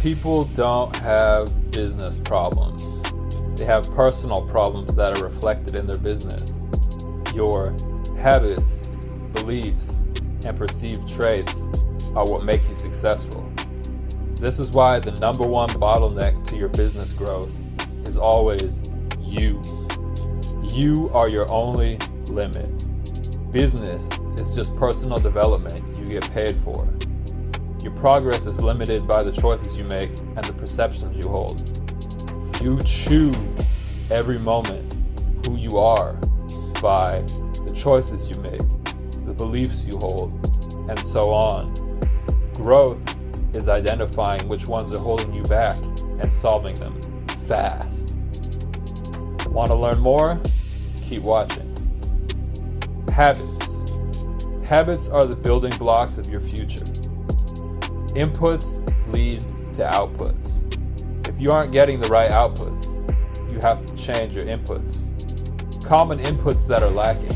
People don't have business problems. They have personal problems that are reflected in their business. Your habits, beliefs, and perceived traits are what make you successful. This is why the number one bottleneck to your business growth is always you. You are your only limit. Business is just personal development you get paid for. Your progress is limited by the choices you make and the perceptions you hold. You choose every moment who you are by the choices you make, the beliefs you hold, and so on. Growth is identifying which ones are holding you back and solving them fast. Want to learn more? Keep watching. Habits. Habits are the building blocks of your future. Inputs lead to outputs. If you aren't getting the right outputs, you have to change your inputs. Common inputs that are lacking: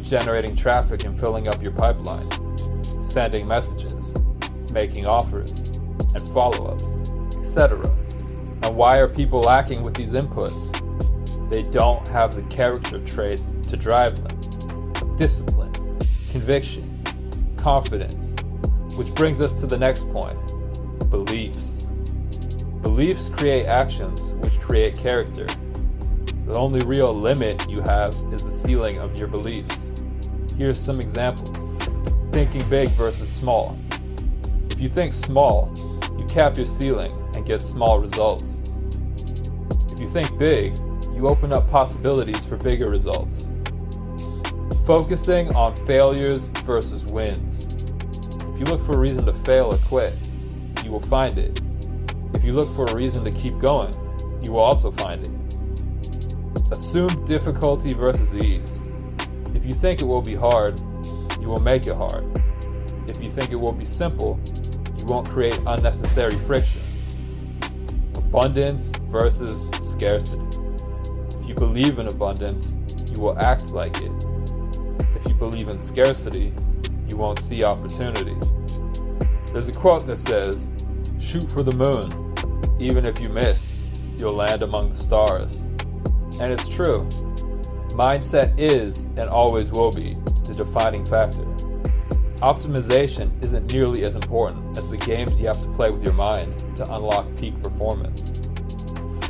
generating traffic and filling up your pipeline, sending messages, making offers, and follow-ups, etc. And why are people lacking with these inputs? They don't have the character traits to drive them. Discipline, conviction, confidence, which brings us to the next point: beliefs. Beliefs create actions, which create character. The only real limit you have is the ceiling of your beliefs. Here's some examples. Thinking big versus small. If you think small, you cap your ceiling and get small results. If you think big, you open up possibilities for bigger results. Focusing on failures versus wins. If you look for a reason to fail or quit, you will find it. If you look for a reason to keep going, you will also find it. Assume difficulty versus ease. If you think it will be hard, you will make it hard. If you think it will be simple, you won't create unnecessary friction. Abundance versus scarcity. If you believe in abundance, you will act like it. If you believe in scarcity, you won't see opportunity. There's a quote that says, "Shoot for the moon. Even if you miss, you'll land among the stars." And it's true. Mindset is and always will be the defining factor. Optimization isn't nearly as important as the games you have to play with your mind to unlock peak performance.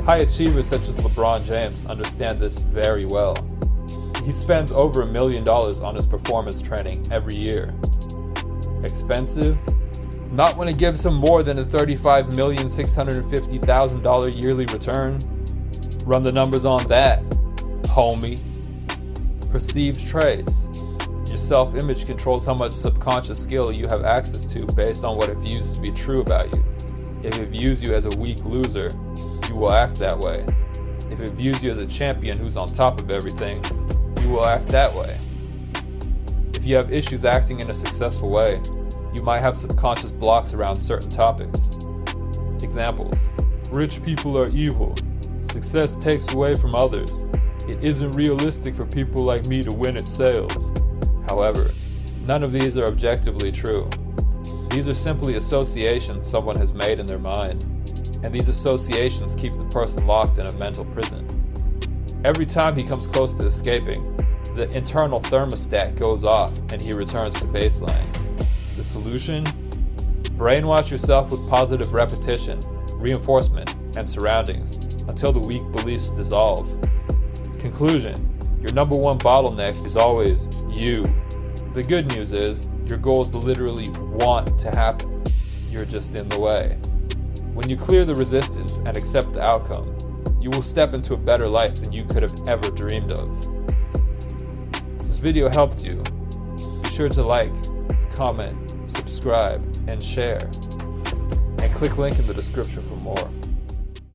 High achievers such as LeBron James understand this very well. He spends over $1 million on his performance training every year. Expensive? Not when it gives him more than a $35,650,000 yearly return. Run the numbers on that, homie. Perceived traits. Your self-image controls how much subconscious skill you have access to based on what it views to be true about you. If it views you as a weak loser, you will act that way. If it views you as a champion who's on top of everything, you will act that way. If you have issues acting in a successful way, you might have subconscious blocks around certain topics. Examples: rich people are evil. Success takes away from others. It isn't realistic for people like me to win at sales. However, none of these are objectively true. These are simply associations someone has made in their mind, and these associations keep the person locked in a mental prison. Every time he comes close to escaping, the internal thermostat goes off and he returns to baseline. The solution? Brainwash yourself with positive repetition, reinforcement, and surroundings until the weak beliefs dissolve. Conclusion: your number one bottleneck is always you. The good news is, your goals literally want to happen. You're just in the way. When you clear the resistance and accept the outcome, you will step into a better life than you could have ever dreamed of. If this video helped you, be sure to like, comment, subscribe, and share. And click link in the description for more.